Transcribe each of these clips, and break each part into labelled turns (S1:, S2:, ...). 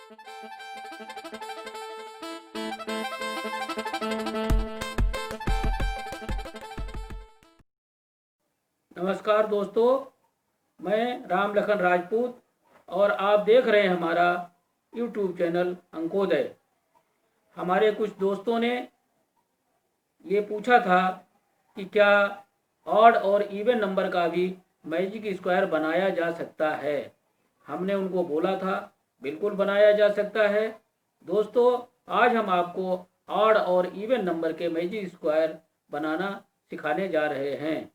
S1: नमस्कार दोस्तों, मैं राम लखन राजपूत और आप देख रहे हैं हमारा YouTube चैनल अंकोदय। हमारे कुछ दोस्तों ने ये पूछा था कि क्या ऑड और इवन नंबर का भी मैजिक स्क्वायर बनाया जा सकता है। हमने उनको बोला था बिल्कुल बनाया जा सकता है। दोस्तों, आज हम आपको ऑड और इवन नंबर के मैजिक स्क्वायर बनाना सिखाने जा रहे हैं।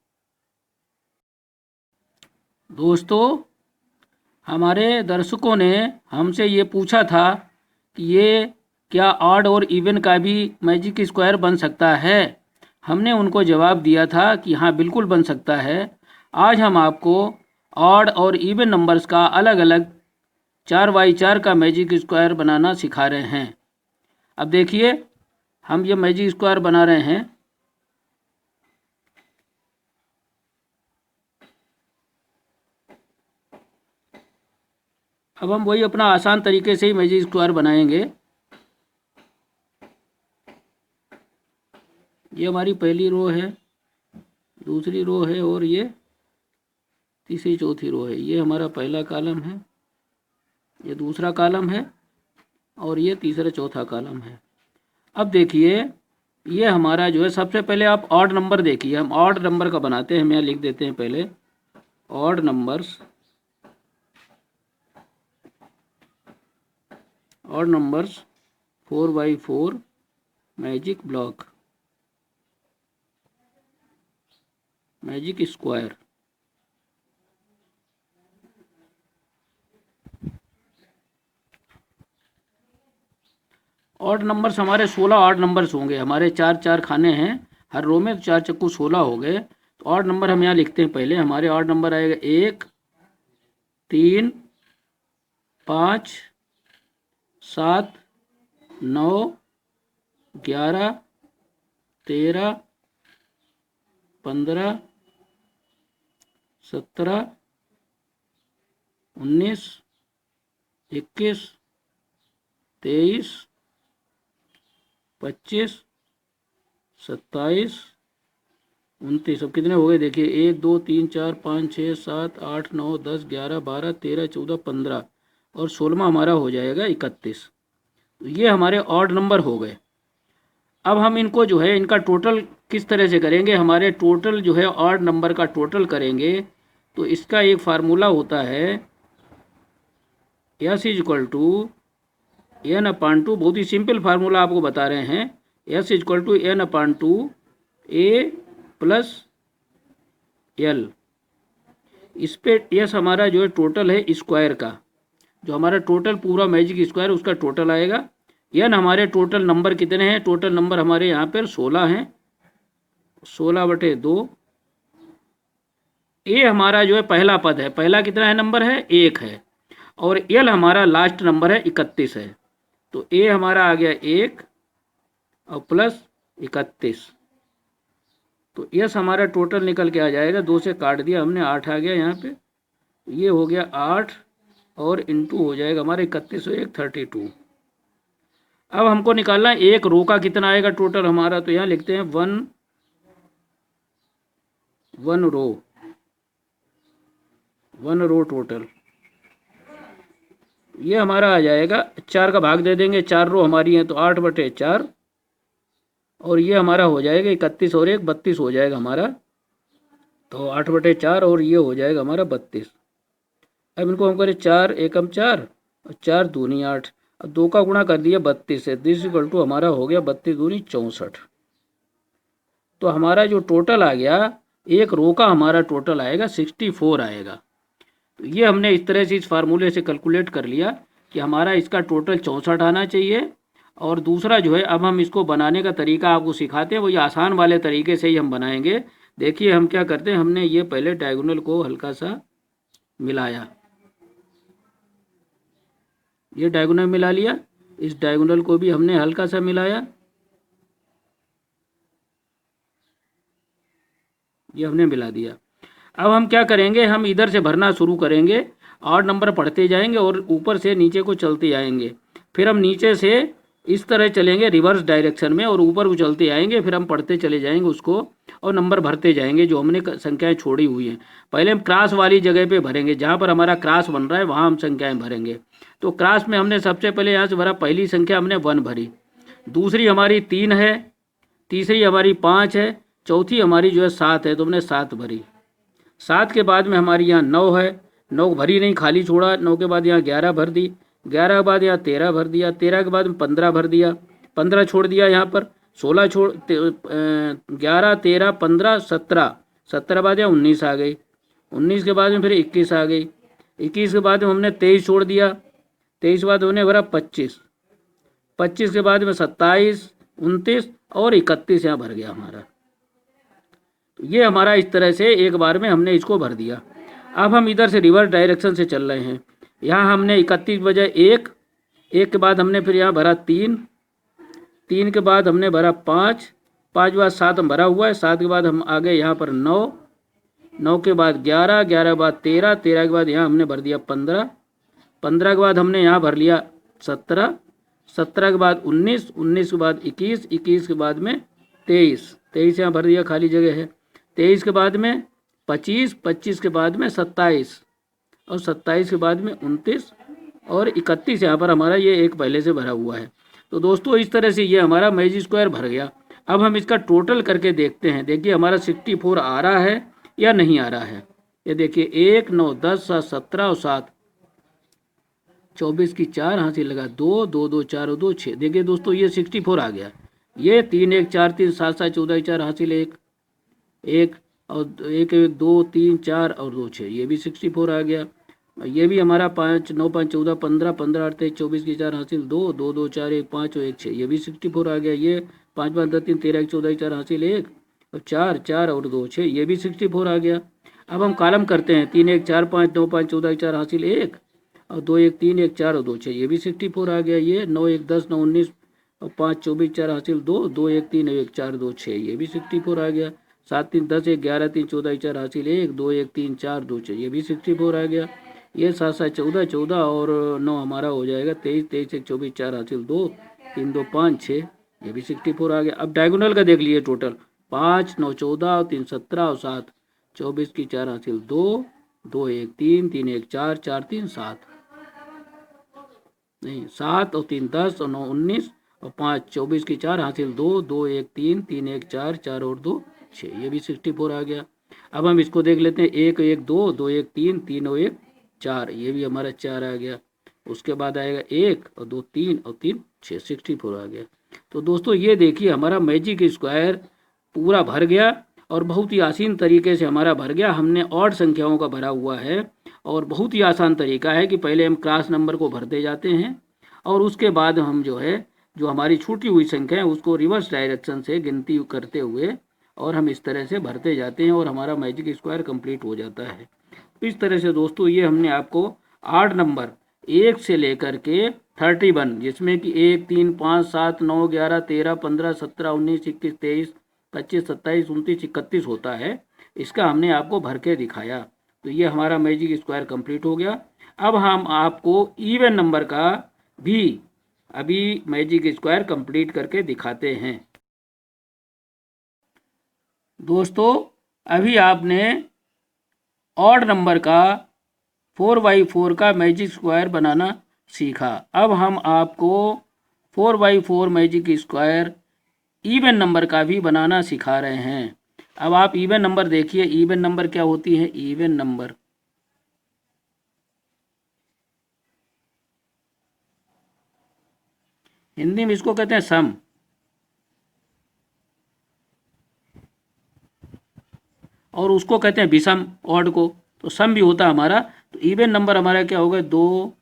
S1: दोस्तों, हमारे दर्शकों ने हमसे ये पूछा था कि ये क्या ऑड और इवन का भी मैजिक स्क्वायर बन सकता है। हमने उनको जवाब दिया था कि हाँ, बिल्कुल बन सकता है। आज हम आपको ऑड और इवन नंबर्स का अलग अलग 4x4 का मैजिक स्क्वायर बनाना सिखा रहे हैं। अब देखिए, हम ये मैजिक स्क्वायर बना रहे हैं। अब हम वही अपना आसान तरीके से ही मैजिक स्क्वायर बनाएंगे। ये हमारी पहली रो है, दूसरी रो है और ये तीसरी चौथी रो है। ये हमारा पहला कॉलम है, ये दूसरा कॉलम है और ये तीसरा चौथा कॉलम है। अब देखिए, ये हमारा जो है, सबसे पहले आप ऑड नंबर देखिए। हम ऑड नंबर का बनाते हैं। हम यहाँ लिख देते हैं पहले odd numbers. Odd numbers 4x4 magic block, magic square. Odd numbers हमारे 16 ऑड नंबर्स होंगे। हमारे 4 खाने हैं हर रो में, तो 4 चक्कू 16 हो गए। तो ऑड नंबर हम यहाँ लिखते हैं पहले। हमारे ऑड नंबर आएगा 1, 3, 5, 7, 9, 11, 13, 15, 17, 19, 21, 23, 25, 27, 29। अब कितने हो गए देखिए, 1, 2, 3, 4, 5, 6, 7, 8, 9, 10, 11, 12, 13, 14, 15 और 16 हमारा हो जाएगा 31। तो ये हमारे ऑड नंबर हो गए। अब हम इनको जो है, इनका टोटल किस तरह से करेंगे। हमारे टोटल जो है ऑड नंबर का टोटल करेंगे तो इसका एक फार्मूला होता है S = n/2। बहुत ही सिंपल फार्मूला आपको बता रहे हैं। S = n/2 A + L। इस पे S हमारा जो है टोटल है स्क्वायर का, जो हमारा टोटल पूरा मैजिक स्क्वायर उसका टोटल आएगा। n हमारे टोटल नंबर कितने हैं। टोटल नंबर हमारे यहाँ पर 16 हैं, 16/2। A हमारा जो है पहला पद है। पहला कितना है नंबर है, 1 है। और L हमारा लास्ट नंबर है, 31 है। तो A हमारा आ गया 1 और प्लस 31। तो S हमारा टोटल निकल के आ जाएगा, 2 से काट दिया हमने, 8 आ गया यहाँ पे। ये हो गया 8 और इंटू हो जाएगा हमारे 31 और 1 32। अब हमको निकालना है एक रो का कितना आएगा टोटल हमारा। तो यहाँ लिखते हैं 1 रो टोटल। ये हमारा आ जाएगा, 4 का भाग दे देंगे, 4 रो हमारी हैं तो 8/4 और ये हमारा हो जाएगा 31 और 1 32 हो जाएगा हमारा। तो 8/4 और ये हो जाएगा हमारा 32। अब इनको हम करें 4 एकम 4 और 4 दूनी 8। अब 2 का गुणा कर दिया 32 से। दिस इक्वल टू हमारा हो गया 32 दूनी 64। तो हमारा जो टोटल आ गया, एक रो का हमारा टोटल आएगा 64 आएगा। तो ये हमने इस तरह से इस फार्मूले से कैलकुलेट कर लिया कि हमारा इसका टोटल 64 आना चाहिए। और दूसरा जो है, अब हम इसको बनाने का तरीका आपको सिखाते हैं, वही आसान वाले तरीके से ही हम बनाएंगे। देखिए हम क्या करते हैं, हमने ये पहले डायगोनल को हल्का सा मिलाया, ये डायगोनल मिला लिया। इस डायगोनल को भी हमने हल्का सा मिलाया, ये हमने मिला दिया। अब हम क्या करेंगे, हम इधर से भरना शुरू करेंगे 8 नंबर पढ़ते जाएंगे और ऊपर से नीचे को चलते आएंगे। फिर हम नीचे से इस तरह चलेंगे रिवर्स डायरेक्शन में और ऊपर उछलते आएंगे, फिर हम पढ़ते चले जाएंगे उसको और नंबर भरते जाएंगे जो हमने संख्याएं छोड़ी हुई हैं। पहले हम क्रॉस वाली जगह पे भरेंगे, जहाँ पर हमारा क्रॉस बन रहा है वहाँ हम संख्याएं भरेंगे। तो क्रॉस में हमने सबसे पहले यहाँ से भरा, पहली संख्या हमने 1 भरी, दूसरी हमारी 3 है, तीसरी हमारी 5 है, चौथी हमारी जो है 7 है, तो हमने 7 भरी। 7 के बाद में हमारी यहाँ 9 है, 9 भरी नहीं, खाली छोड़ा। 9 के बाद यहाँ 11 भर दी, 11 के बाद यहाँ 13 भर दिया, 13 के बाद में 15 भर दिया, 15 छोड़ दिया यहाँ पर, 16 छोड़ 11 13 15 17, 17 बाद यहाँ 19 आ गई, 19 के बाद में फिर 21 आ गई, 21 के बाद में हमने 23 छोड़ दिया, 23 के बाद हमने भरा 25, 25 के बाद में 27 29 और 31 यहाँ भर गया हमारा। तो ये हमारा इस तरह से एक बार में हमने इसको भर दिया। अब हम इधर से रिवर्स डायरेक्शन से चल रहे हैं। यहाँ हमने 31 बजाय 1, 1 के बाद हमने फिर यहाँ भरा 3, 3 के बाद हमने भरा 5, 5 के बाद 7 हम भरा हुआ है, 7 के बाद हम आ गए यहाँ पर 9, 9 के बाद 11, 11 के बाद 13, 13 के बाद यहाँ हमने भर दिया 15, 15 के बाद हमने यहाँ भर लिया 17, 17 के बाद 19, 19 के बाद 21, 21 के बाद में 23, 23 यहाँ भर दिया, खाली जगह है। 23 के बाद में 25, 25 के बाद में 27 और 27 के बाद में 29 और 31 यहाँ पर हमारा ये एक पहले से भरा हुआ है। तो दोस्तों इस तरह से ये हमारा मैजिक स्क्वायर भर गया। अब हम इसका टोटल करके देखते हैं। देखिए हमारा 64 आ रहा है या नहीं आ रहा है। ये देखिए 1 9 10 7 17 और 7 24 की 4 हासिल लगा 2 2 2 4 और 2 6। देखिए दोस्तों ये 64 आ गया। ये 3 1 4 3 7 7 14 4 हासिल 1 1 और 1 1 2 3 4 और 2 6, ये भी 64 आ गया। ये भी हमारा 5 9 5 14 15 15 8 23 24 की 4 हासिल 2 2 2 4 1 5 और 1 6, ये भी 64 आ गया। ये 5 5 10 3 13 14 4 हासिल 1 और 4 4 और 2 6, ये भी 64 आ गया। अब हम कॉलम करते हैं 3 1 4 5 9 5 14 4 हासिल 1 और 2 1 3 1 4 और 2 6, ये भी 64 आ गया। ये 9 1 10 9 19 और 5 24 4 हासिल 2 2 1 3 1 4 2 6, ये भी 64 आ गया। 7 3 10 1 11 3 14 4 हासिल 1 2 1 3 4 2 6, ये भी 64 आ गया। ये 7 7 14 14 और 9 हमारा हो जाएगा 23 23 1 24 4 हासिल 2 3 2 5 6, ये भी 64 आ गया। अब डायगोनल का देख लीजिए टोटल 5 9 14 और 3 17 और 7 24 की 4 हासिल 2 2 1 3 3 1 4 4 3 7 नहीं 7 और 3 10 और 9 19 और 5 24 की 4 हासिल 2 2 1 3 3 1 4 4 और 2 6, ये भी 64 आ गया। अब हम इसको देख लेते हैं 1 1 2 2 1 3 3 और 1 4, ये भी हमारा 4 आ गया। उसके बाद आएगा 1 और 2 3 और 3 6, 64 आ गया। तो दोस्तों ये देखिए हमारा मैजिक स्क्वायर पूरा भर गया और बहुत ही आसान तरीके से हमारा भर गया। हमने ऑड संख्याओं का भरा हुआ है और बहुत ही आसान तरीका है कि पहले हम क्लास नंबर को भरते जाते हैं और उसके बाद हम जो है जो हमारी छूटी हुई संख्या है उसको रिवर्स डायरेक्शन से गिनती करते हुए और हम इस तरह से भरते जाते हैं और हमारा मैजिक स्क्वायर कंप्लीट हो जाता है। तो इस तरह से दोस्तों ये हमने आपको 8 नंबर 1 से लेकर के 31, जिसमें कि 1 3 5 7 9 11 13 15 17 19 21 23 25 27 29 31 होता है, इसका हमने आपको भर के दिखाया। तो ये हमारा मैजिक स्क्वायर कंप्लीट हो गया। अब हम आपको इवन नंबर का भी अभी मैजिक स्क्वायर कंप्लीट करके दिखाते हैं। दोस्तों अभी आपने ऑड नंबर का 4x4 का मैजिक स्क्वायर बनाना सीखा। अब हम आपको 4x4 magic square even number का भी बनाना सिखा रहे हैं। अब आप इवन नंबर देखिए, इवन नंबर क्या होती है। इवन नंबर हिंदी में इसको कहते हैं सम, और उसको कहते हैं विषम ऑड को। तो सम भी होता है हमारा। तो इवन नंबर हमारा क्या होगा 2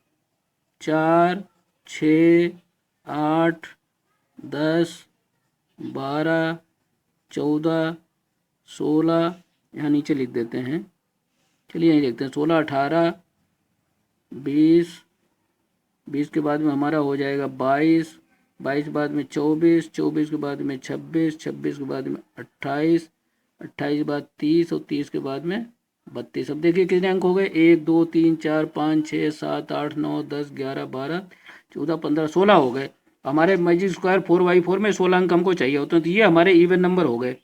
S1: 4 6 8 10 12 14 16, यहाँ नीचे लिख देते हैं, चलिए यहीं लिखते हैं 16 18 20, 20 के बाद में हमारा हो जाएगा 22, 22 के बाद में 24, 24 के बाद में 26, 26 के बाद में 28, 28 के बाद 30 और 30 के बाद में 32। अब देखिए कितने अंक हो गए, 1 2 3 4 5 6 7 8 9 10 11 12 14 15 16 हो गए। हमारे मैजिक स्क्वायर 4/4 में 16 अंक हमको चाहिए होते हैं, तो ये हमारे इवन नंबर हो गए।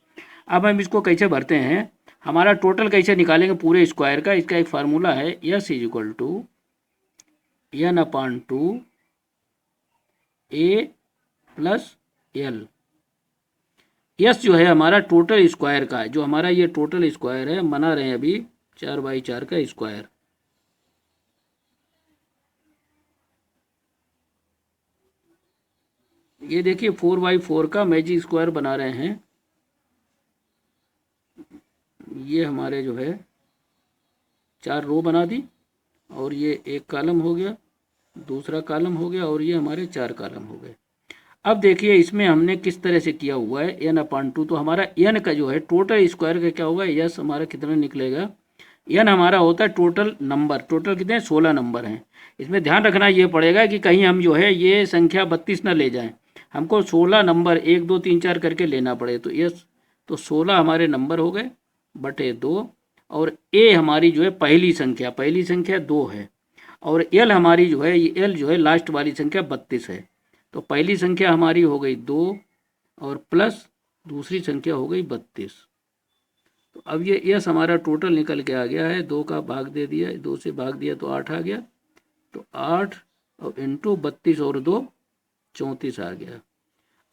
S1: अब हम इसको कैसे भरते हैं, हमारा टोटल कैसे निकालेंगे पूरे स्क्वायर का, इसका एक फार्मूला है, S is equal to n/2 a plus L. S जो है हमारा टोटल स्क्वायर का, जो हमारा ये टोटल स्क्वायर है बना रहे हैं अभी 4/4 का स्क्वायर। ये देखिए 4/4 का मैजिक स्क्वायर बना रहे हैं। ये हमारे जो है 4 रो बना दी, और ये एक कॉलम हो गया, दूसरा कॉलम हो गया, और ये हमारे 4 कॉलम हो गए। अब देखिए इसमें हमने किस तरह से किया हुआ है, n/2, तो हमारा n का जो है टोटल स्क्वायर का क्या होगा, यस हमारा कितना निकलेगा, n हमारा होता है टोटल नंबर, टोटल कितने 16 नंबर हैं। इसमें ध्यान रखना ये पड़ेगा कि कहीं हम जो है ये संख्या 32 ना ले जाएं, हमको 16 नंबर 1 2 3 4 करके लेना पड़े, तो यस तो 16 हमारे नंबर हो गए बटे 2, और ए हमारी जो है पहली संख्या 2 है, और एल हमारी जो है ये एल जो है लास्ट वाली संख्या 32 है। तो पहली संख्या हमारी हो गई 2 और प्लस दूसरी संख्या हो गई 32। तो अब ये यस हमारा टोटल निकल के आ गया है, 2 का भाग दे दिया, 2 से भाग दिया तो 8 आ गया, तो 8 और इंटू 32 और 2 34 आ गया।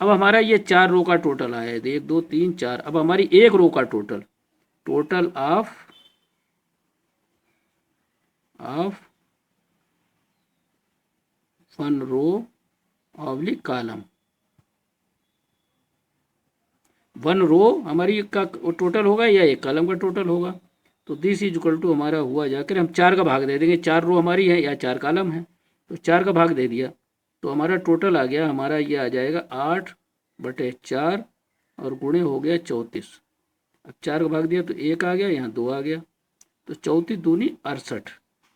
S1: अब हमारा ये 4 रो का टोटल आया है, 1 2 3 4। अब हमारी एक रो का total of 1 row oblique column, 1 row हमारी का टोटल होगा या एक कॉलम का टोटल होगा। तो दिस इज इक्वल टू हमारा हुआ जाकर हम 4 का भाग दे देंगे, 4 रो हमारी है या 4 कॉलम है, तो 4 का भाग दे दिया, तो हमारा टोटल आ गया, हमारा ये आ जाएगा 8/4 और गुणे हो गया 34। अब 4 का भाग दिया तो 1 आ गया, यहाँ 2 आ गया, तो 34 दूनी 68,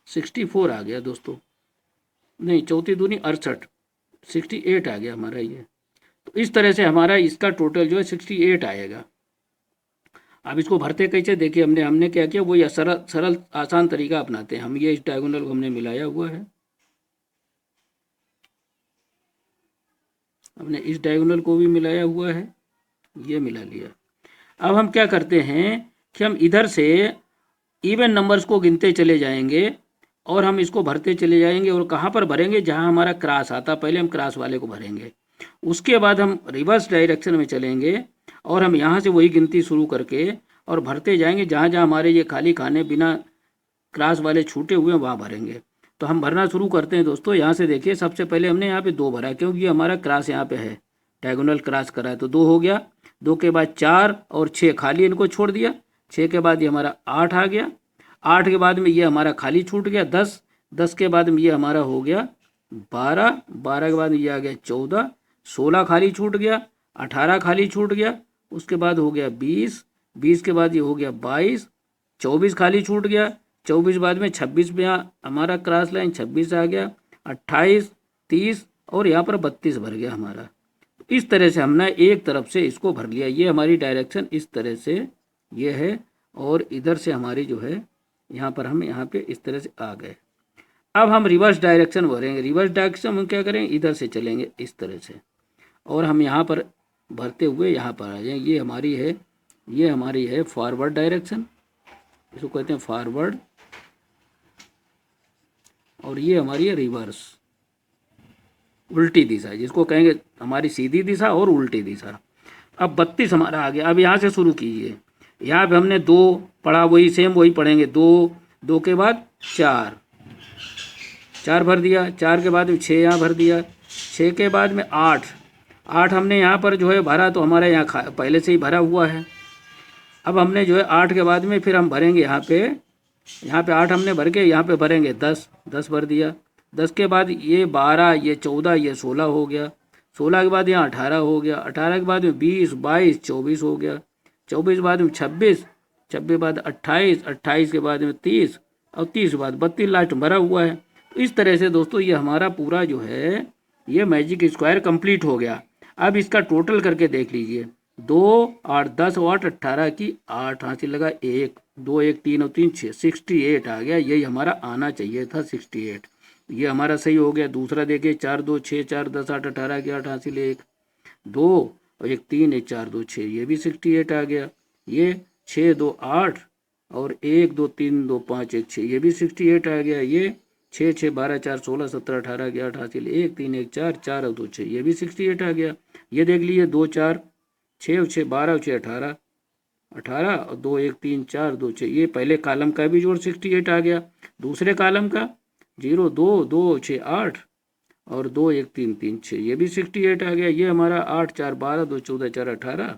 S1: 64 आ गया दोस्तों, नहीं 34 दूनी 68, 68 आ गया हमारा ये। तो इस तरह से हमारा इसका टोटल जो है 68 आएगा। अब इसको भरते कैसे, देखिए हमने क्या किया, वो सरल आसान तरीका अपनाते हैं हम। ये इस डायगोनल को हमने मिलाया हुआ है, हमने इस डायगोनल को भी मिलाया हुआ है, ये मिला लिया। अब हम क्या करते हैं कि हम इधर से इवन नंबर्स को गिनते चले जाएंगे और हम इसको भरते चले जाएंगे, और कहाँ पर भरेंगे, जहाँ हमारा क्रॉस आता, पहले हम क्रॉस वाले को भरेंगे, उसके बाद हम रिवर्स डायरेक्शन में चलेंगे और हम यहाँ से वही गिनती शुरू करके और भरते जाएंगे, जहाँ जहाँ हमारे ये खाली खाने बिना क्रॉस वाले छूटे हुए हैं वहाँ भरेंगे। तो हम भरना शुरू करते हैं दोस्तों। यहाँ से देखिए सबसे पहले हमने यहाँ पे 2 भरा, क्योंकि हमारा क्रॉस यहाँ पे है, डायगोनल क्रॉस करा है, तो 2 हो गया। 2 के बाद 4 और 6 खाली इनको छोड़ दिया, 6 के बाद ये हमारा 8 आ गया, 8 के बाद में ये हमारा खाली छूट गया 10, 10 के बाद में ये हमारा हो गया 12, 12 के बाद में ये आ गया 14, 16 खाली छूट गया, 18 खाली छूट गया, उसके बाद हो गया 20, 20 के बाद ये हो गया 22, 24 खाली छूट गया, 24 बाद में 26 में हमारा क्रॉस लाइन 26 आ गया, 28, 30 और यहाँ पर 32 भर गया हमारा। इस तरह से हमने एक तरफ से इसको भर लिया, ये हमारी डायरेक्शन इस तरह से ये है, और इधर से हमारी जो है यहाँ पर हम यहाँ पे इस तरह से आ गए। अब हम रिवर्स डायरेक्शन भरेंगे, रिवर्स डायरेक्शन हम क्या करेंगे, इधर से चलेंगे इस तरह से, और हम यहाँ पर भरते हुए यहाँ पर आ जाएंगे। ये हमारी है फॉरवर्ड डायरेक्शन, इसको कहते हैं फॉरवर्ड, और ये हमारी है रिवर्स, उल्टी दिशा, जिसको कहेंगे हमारी सीधी दिशा और उल्टी दिशा। अब 32 हमारा आ गया। अब यहाँ से शुरू कीजिए, यहाँ पे हमने 2 पढ़ा, वही सेम वही पढ़ेंगे, 2 के बाद 4 भर दिया, 4 के बाद में 6 यहाँ भर दिया, 6 के बाद में 8 हमने यहाँ पर जो है भरा, तो हमारा यहाँ पहले से ही भरा हुआ है। अब हमने जो है 8 के बाद में फिर हम भरेंगे यहाँ पे 8 हमने भर के यहाँ पे भरेंगे 10 भर दिया, 10 के बाद ये 12, ये 14, ये 16 हो गया, 16 के बाद यहाँ 18 हो गया, 18 के बाद में 20, 22, 24 हो गया, 24 के बाद में 26, 26 के बाद 28, 28 के बाद में 30 और 30 के बाद 32 लास्ट भरा हुआ है। तो इस तरह से दोस्तों ये हमारा पूरा जो है ये मैजिक स्क्वायर कंप्लीट हो गया। अब इसका टोटल करके देख लीजिए, 2 8 10 8 18 की 8 हासिल लगा, 1 2 1 3 और 3 6 68 आ गया। यही हमारा आना चाहिए था 68। ये हमारा सही हो गया। दूसरा देखिए 4 2 6 4 10 8 18 की 8 हासिल 1 2 और 1 3 1 4 2 6, ये भी 68 आ गया। ये 6 2 8 और 1 2 3 2 5 1 6, ये भी 68 आ गया। ये 6 6 12 4 16 17 18 की 8 हासिल 1 3 1 4 4 और 2 6, ये भी 68 आ गया। ये देख लीजिए 2 4 6 और 6 12 और 6 18 18 और 2 1 3 4 2 6, ये पहले कॉलम का भी जोड़ 68 आ गया। दूसरे कॉलम का 0 2 2 6 8 और 2 1 3 3 6, ये भी 68 आ गया। ये हमारा 8 4 12 2 14 4 18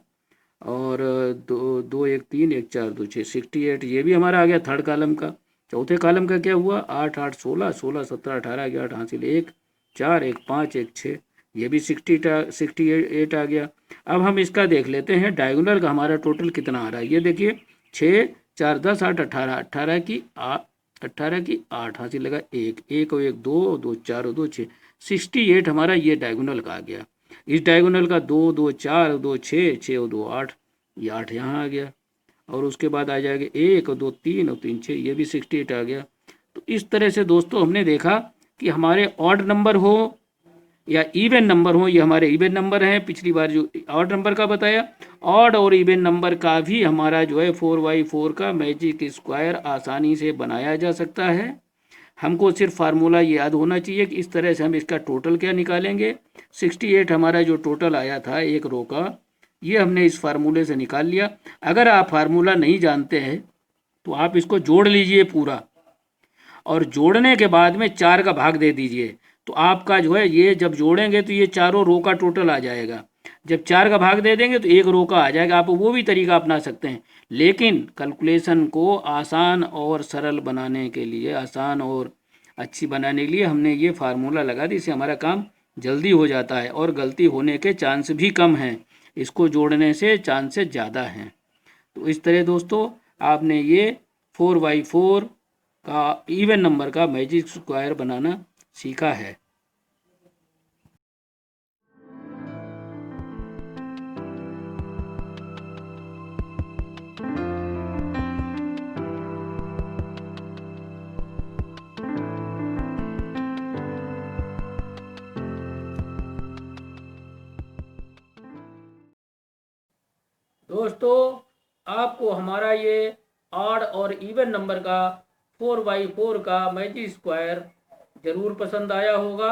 S1: और 2 2 1 3 1 4 2 6 68, ये भी हमारा आ गया थर्ड कॉलम का। चौथे कॉलम का क्या हुआ 8 8 16 16 17 18 की 8 हासिल 1 4 1 5 1 6, ये भी 68 आ गया। अब हम इसका देख लेते हैं डायगोनल का हमारा टोटल कितना आ रहा है। ये देखिए 6 4 10 8 18 18 की 8 हासिल लगा 1 1 और 1 2 2 4 और 2 6, 68 हमारा ये डायगोनल का आ गया। इस डायगोनल का 2 2 4 2 6 6 और 2 8, ये 8 यहाँ आ गया। और उसके बाद आ जाएगा 1 और 2 3 और 3 6, ये भी 68 आ गया। तो इस तरह से दोस्तों हमने देखा कि हमारे ऑड नंबर हो या इवन नंबर हो, ये हमारे इवन नंबर हैं। पिछली बार जो ऑड नंबर का बताया, ऑड और इवन नंबर का भी हमारा जो है 4×4 का मैजिक स्क्वायर आसानी से बनाया जा सकता है। हमको सिर्फ फार्मूला याद होना चाहिए कि इस तरह से हम इसका टोटल क्या निकालेंगे। 68 हमारा जो टोटल आया था एक रो का, ये हमने इस फार्मूले से निकाल लिया। अगर आप फार्मूला नहीं जानते हैं तो आप इसको जोड़ लीजिए पूरा, और जोड़ने के बाद में 4 का भाग दे दीजिए। तो आपका जो है ये जब जोड़ेंगे तो ये चारों रो का टोटल आ जाएगा। जब 4 का भाग दे देंगे तो एक रो का आ जाएगा। आप वो भी तरीका अपना सकते हैं, लेकिन कैलकुलेशन को आसान और सरल बनाने के लिए, आसान और अच्छी बनाने के लिए हमने ये फार्मूला लगा दी। इससे हमारा काम जल्दी हो जाता है और गलती होने के चांस भी कम हैं। इसको जोड़ने से चांसेस ज़्यादा हैं। तो इस तरह दोस्तों आपने ये 4×4 का इवन नंबर का मैजिक स्क्वायर बनाना सीखा है। दोस्तों आपको हमारा ये ऑड और इवन नंबर का 4×4 का मैजिक स्क्वायर ज़रूर पसंद आया होगा।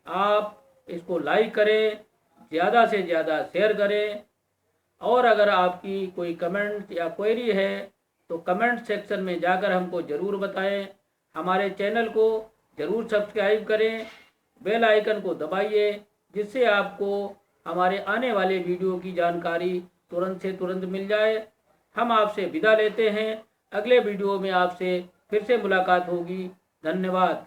S1: आप इसको लाइक करें, ज़्यादा से ज़्यादा शेयर करें, और अगर आपकी कोई कमेंट या क्वेरी है तो कमेंट सेक्शन में जाकर हमको ज़रूर बताएं। हमारे चैनल को ज़रूर सब्सक्राइब करें, बेल आइकन को दबाइए, जिससे आपको हमारे आने वाले वीडियो की जानकारी तुरंत से तुरंत मिल जाए। हम आपसे विदा लेते हैं, अगले वीडियो में आपसे फिर से मुलाकात होगी। धन्यवाद।